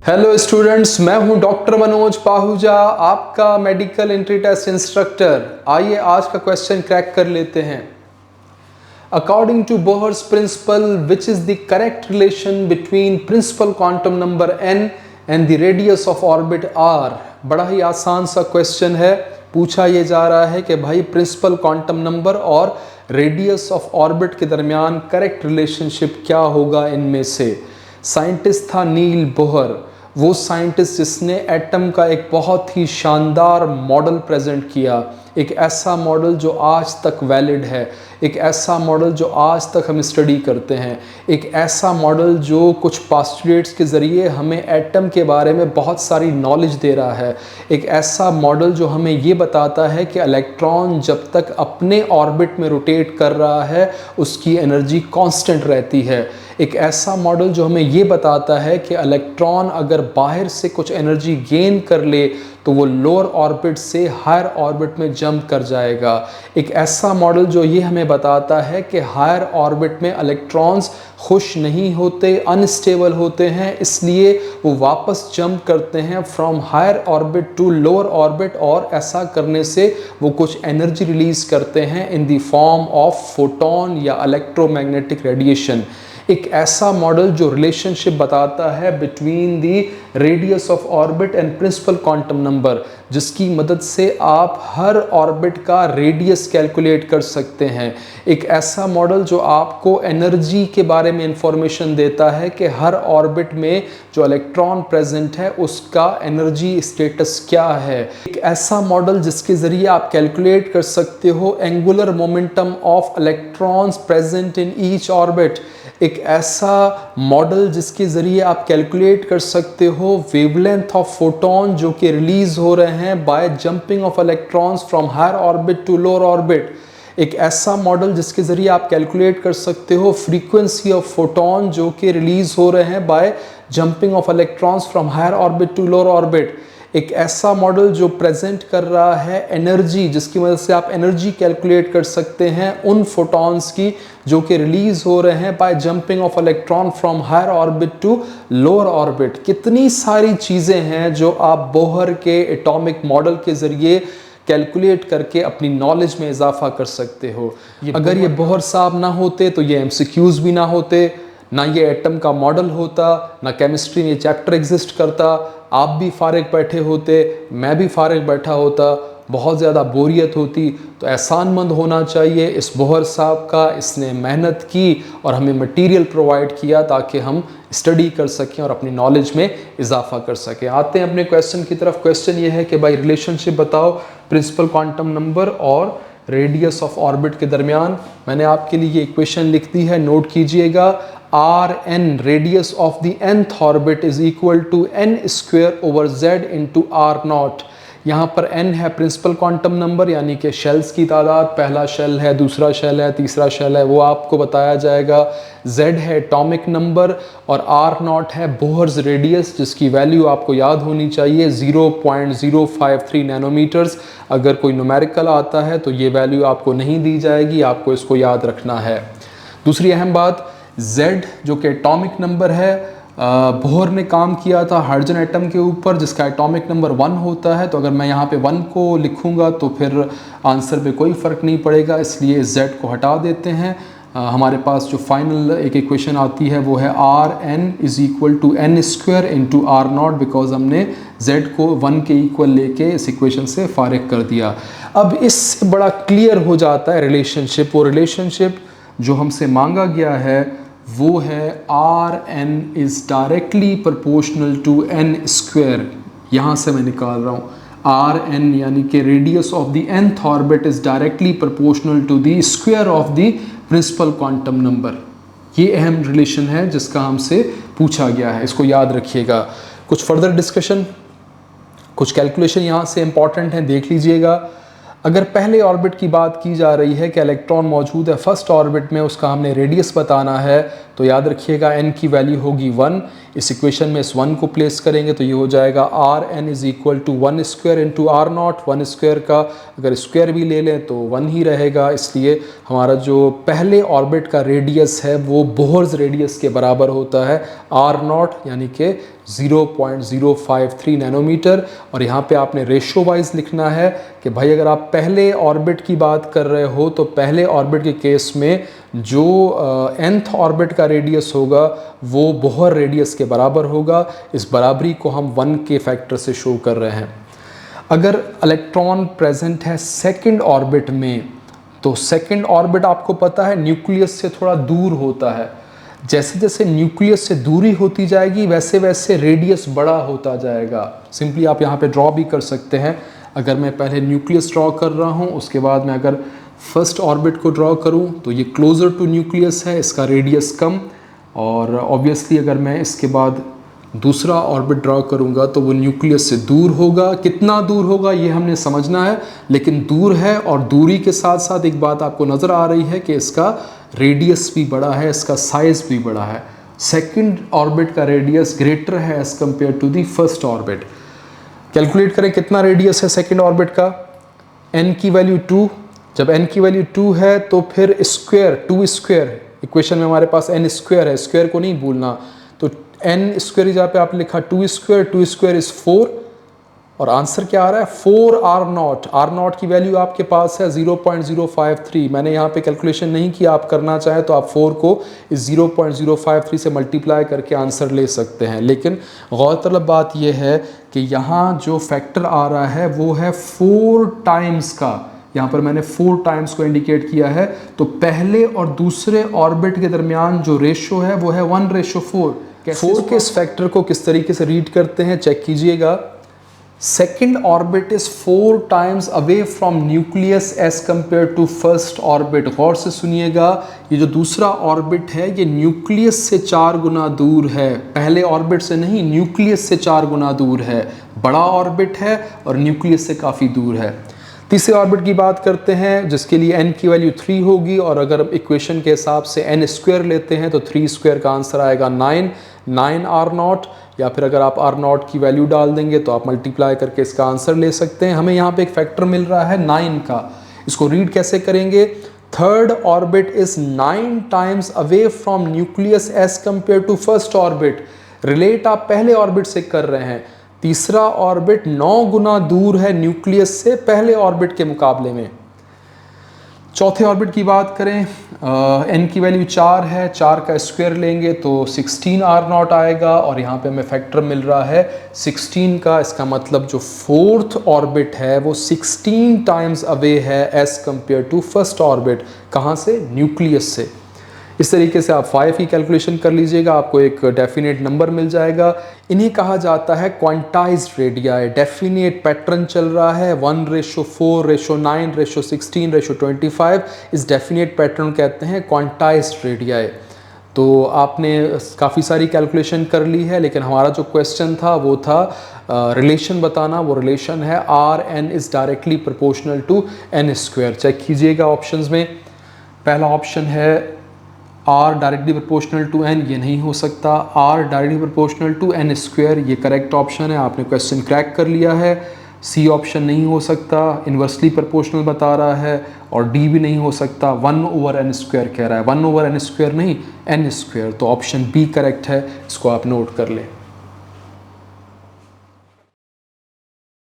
Hello students, मैं हूं doctor Manoj Pahuja, आपका मेडिकल एंट्री टेस्ट इंस्ट्रक्टर। आइए आज का क्वेश्चन क्रैक कर लेते हैं। According to Bohr's principle, which is the correct relation between principal quantum number n and the radius of orbit r। बड़ा ही आसान सा क्वेश्चन है। पूछा ये जा रहा है कि भाई प्रिंसिपल क्वांटम नंबर और रेडियस ऑफ ऑर्बिट के दरमियान करेक्ट रिलेशनशिप क्या होगा इनमें से। साइंटिस्ट था नील बोहर, वो साइंटिस्ट जिसने एटम का एक बहुत ही शानदार मॉडल प्रेजेंट किया, एक ऐसा मॉडल जो आज तक वैलिड है, एक ऐसा मॉडल जो आज तक हम स्टडी करते हैं, एक ऐसा मॉडल जो कुछ पास्टुलेट्स के ज़रिए हमें एटम के बारे में बहुत सारी नॉलेज दे रहा है, एक ऐसा मॉडल जो हमें ये बताता है कि इलेक्ट्रॉन जब तक अपने ऑर्बिट में रोटेट कर रहा है उसकी एनर्जी कांस्टेंट रहती है, एक ऐसा मॉडल जो हमें ये बताता है कि इलेक्ट्रॉन अगर बाहर से कुछ एनर्जी गेन कर ले तो वो लोअर ऑर्बिट से हायर ऑर्बिट में जंप कर जाएगा, एक ऐसा मॉडल जो ये हमें बताता है कि हायर ऑर्बिट में इलेक्ट्रॉन्स खुश नहीं होते, अनस्टेबल होते हैं, इसलिए वो वापस जंप करते हैं from higher orbit to lower orbit, और ऐसा करने से वो कुछ एनर्जी रिलीज करते हैं in the form of photon या इलेक्ट्रोमैग्नेटिक रेडिएशन। एक ऐसा मॉडल जो रिलेशनशिप बताता है between the radius of orbit and principal quantum number, जिसकी मदद से आप हर ऑर्बिट का रेडियस कैलकुलेट कर सकते हैं। एक ऐसा मॉडल जो आपको एनर्जी के बारे में इंफॉर्मेशन देता है कि हर ऑर्बिट में जो इलेक्ट्रॉन प्रेजेंट है उसका एनर्जी स्टेटस क्या है। एक ऐसा मॉडल जिसके ज़रिए आप कैलकुलेट कर सकते हो angular momentum of electrons present in each orbit. एक ऐसा मॉडल जिसके ज़रिए आप कैलकुलेट कर सकते हो वेवलेंथ ऑफ फोटोन जो कि रिलीज हो रहे हैं by jumping of electrons from higher orbit to lower orbit. एक ऐसा मॉडल जिसके ज़रिए आप कैलकुलेट कर सकते हो फ्रीक्वेंसी ऑफ फोटोन जो कि रिलीज हो रहे हैं by jumping of electrons from higher orbit to lower orbit. एक ऐसा मॉडल जो प्रेजेंट कर रहा है एनर्जी, जिसकी वजह से आप एनर्जी कैलकुलेट कर सकते हैं उन फोटॉन्स की जो कि रिलीज हो रहे हैं by jumping of electron from higher orbit to lower orbit. कितनी सारी चीज़ें हैं जो आप बोहर के एटॉमिक मॉडल के ज़रिए कैलकुलेट करके अपनी नॉलेज में इजाफा कर सकते हो। अगर ये बोहर साहब ना होते तो ये एमसीक्यूज भी ना होते, ना ये एटम का मॉडल होता, ना केमिस्ट्री में ये चैप्टर एग्जिस्ट करता, आप भी फारिग बैठे होते, मैं भी फारिग बैठा होता, बहुत ज़्यादा बोरियत होती। तो एहसानमंद होना चाहिए इस बोहर साहब का, इसने मेहनत की और हमें मटेरियल प्रोवाइड किया ताकि हम स्टडी कर सकें और अपनी नॉलेज में इजाफा कर सकें। आते हैं अपने क्वेश्चन की तरफ। क्वेश्चन ये है कि भाई रिलेशनशिप बताओ प्रिंसिपल क्वांटम नंबर और रेडियस ऑफ ऑर्बिट के दरमियान। मैंने आपके लिए ये इक्वेशन लिख दी है, नोट कीजिएगा। Rn, radius of the nth orbit is equal to n square over z into r0। यहाँ पर n है प्रिंसिपल क्वांटम नंबर यानी कि शेल्स की तादाद, पहला शेल है, दूसरा शेल है, तीसरा शेल है, वो आपको बताया जाएगा। z है एटॉमिक नंबर और r0 है बोहर्स रेडियस जिसकी वैल्यू आपको याद होनी चाहिए 0.053 नैनोमीटर्स। अगर कोई न्यूमेरिकल आता है तो ये वैल्यू आपको नहीं दी जाएगी, आपको इसको याद रखना है। दूसरी अहम बात, Z जो कि एटॉमिक नंबर है, बोहर ने काम किया था हाइड्रोजन एटम के ऊपर जिसका एटॉमिक नंबर 1 होता है। तो अगर मैं यहाँ पे 1 को लिखूँगा तो फिर आंसर पे कोई फ़र्क नहीं पड़ेगा, इसलिए Z को हटा देते हैं। हमारे पास जो फाइनल एक इक्वेशन आती है वो है Rn is equal to n square into r0, because हमने Z को 1 के इक्वल लेके इस इक्वेशन से फारिग कर दिया। अब इससे बड़ा क्लियर हो जाता है रिलेशनशिप। वो रिलेशनशिप जो हमसे मांगा गया है वो है Rn is directly proportional to n square. यहाँ से मैं निकाल रहा हूँ Rn यानी कि radius of the nth orbit is directly proportional to the square of the principal quantum number. ये अहम रिलेशन है जिसका हमसे पूछा गया है, इसको याद रखिएगा। कुछ फर्दर डिस्कशन, कुछ कैलकुलेशन यहाँ से इंपॉर्टेंट हैं, देख लीजिएगा। अगर पहले ऑर्बिट की बात की जा रही है कि इलेक्ट्रॉन मौजूद है फर्स्ट ऑर्बिट में, उसका हमने रेडियस बताना है, तो याद रखिएगा n की वैल्यू होगी 1। इस इक्वेशन में इस 1 को प्लेस करेंगे तो ये हो जाएगा Rn is equal to 1 square into R naught. 1 square का अगर स्क्वायर भी ले लें तो 1 ही रहेगा, इसलिए हमारा जो पहले ऑर्बिट का रेडियस है वो बोहर्स रेडियस के बराबर होता है R0 यानी कि 0.053 नैनोमीटर। और यहाँ पे आपने रेशो वाइज लिखना है कि भाई अगर आप पहले ऑर्बिट की बात कर रहे हो तो पहले ऑर्बिट के केस में जो nth ऑर्बिट का रेडियस होगा वो बोहर रेडियस के बराबर होगा। इस बराबरी को हम 1 के फैक्टर से शो कर रहे हैं। अगर इलेक्ट्रॉन प्रेजेंट है सेकंड ऑर्बिट में तो सेकंड ऑर्बिट आपको पता है न्यूक्लियस से थोड़ा दूर होता है। जैसे जैसे न्यूक्लियस से दूरी होती जाएगी वैसे वैसे रेडियस बड़ा होता जाएगा। सिंपली आप यहाँ पे ड्रॉ भी कर सकते हैं। अगर मैं पहले न्यूक्लियस ड्रॉ कर रहा हूँ, उसके बाद मैं अगर फर्स्ट ऑर्बिट को ड्रॉ करूँ तो ये क्लोज़र टू न्यूक्लियस है, इसका रेडियस कम। और ऑब्वियसली अगर मैं इसके बाद दूसरा ऑर्बिट ड्रॉ करूँगा तो वो न्यूक्लियस से दूर होगा। कितना दूर होगा ये हमने समझना है, लेकिन दूर है। और दूरी के साथ साथ एक बात आपको नज़र आ रही है कि इसका रेडियस भी बड़ा है, इसका साइज़ भी बड़ा है। सेकंड ऑर्बिट का रेडियस ग्रेटर है as compare to the first orbit. Calculate करें कितना रेडियस है सेकंड ऑर्बिट का। n की वैल्यू 2, जब n की वैल्यू 2 है तो फिर स्क्वायर 2 स्क्वायर, इक्वेशन में हमारे पास n स्क्वायर है, स्क्वायर को नहीं भूलना। तो n स्क्वायर जहाँ पे आपने लिखा 2 स्क्वायर इज 4 और आंसर क्या आ रहा है 4R0। R0 की वैल्यू आपके पास है 0.053। मैंने यहाँ पे कैलकुलेशन नहीं किया, आप करना चाहें तो आप 4 को इस 0.053 से मल्टीप्लाई करके आंसर ले सकते हैं। लेकिन गौरतलब बात यह है कि यहाँ जो फैक्टर आ रहा है वो है 4 टाइम्स का। यहाँ पर मैंने 4 टाइम्स को इंडिकेट किया है। तो पहले और दूसरे ऑर्बिट के दरमियान जो रेशो है वो है 1:4। 4 के इस फैक्टर को किस तरीके से रीड करते हैं चेक कीजिएगा। Second orbit is 4 times away from nucleus as compare to first orbit. गौर से सुनिएगा, ये जो दूसरा ऑर्बिट है ये न्यूक्लियस से 4 गुना दूर है, पहले ऑर्बिट से नहीं, न्यूक्लियस से 4 गुना दूर है। बड़ा ऑर्बिट है और न्यूक्लियस से काफ़ी दूर है। तीसरे ऑर्बिट की बात करते हैं जिसके लिए n की वैल्यू 3 होगी और अगर इक्वेशन के हिसाब से n स्क्वायर लेते हैं तो 3 स्क्वायर का आंसर आएगा 9R0। या फिर अगर आप R0 की वैल्यू डाल देंगे तो आप मल्टीप्लाई करके इसका आंसर ले सकते हैं। हमें यहाँ पे एक फैक्टर मिल रहा है 9 का। इसको रीड कैसे करेंगे, third orbit is 9 times away from nucleus as compare to first orbit. Relate आप पहले ऑर्बिट से कर रहे हैं। तीसरा ऑर्बिट 9 गुना दूर है न्यूक्लियस से पहले ऑर्बिट के मुकाबले में। चौथे ऑर्बिट की बात करें, n की वैल्यू 4 है, 4 का स्क्वायर लेंगे तो 16R0 आएगा और यहाँ पे हमें फैक्टर मिल रहा है 16 का। इसका मतलब जो फोर्थ ऑर्बिट है वो 16 टाइम्स अवे है as compare to first orbit. कहाँ से, न्यूक्लियस से। इस तरीके से आप 5 की कैलकुलेशन कर लीजिएगा, आपको एक डेफिनेट नंबर मिल जाएगा। इन्हें कहा जाता है क्वांटाइज्ड रेडियाई। डेफिनेट पैटर्न चल रहा है 1:4:9:16:25। इस डेफिनेट पैटर्न कहते हैं क्वांटाइज्ड रेडियाई। तो आपने काफ़ी सारी कैलकुलेशन कर ली है, लेकिन हमारा जो क्वेश्चन था वो था रिलेशन बताना। वो रिलेशन है Rn is directly proportional to n square. Check कीजिएगा ऑप्शंस में। पहला ऑप्शन है R directly proportional to n, ये नहीं हो सकता। R directly proportional to n square, ये करेक्ट ऑप्शन है, आपने क्वेश्चन क्रैक कर लिया है। C ऑप्शन नहीं हो सकता, इन्वर्सली प्रोपोर्शनल बता रहा है। और D भी नहीं हो सकता, 1/n स्क्वायर कह रहा है, 1/n स्क्वायर नहीं n स्क्वायर। तो ऑप्शन B करेक्ट है, इसको आप नोट कर लें।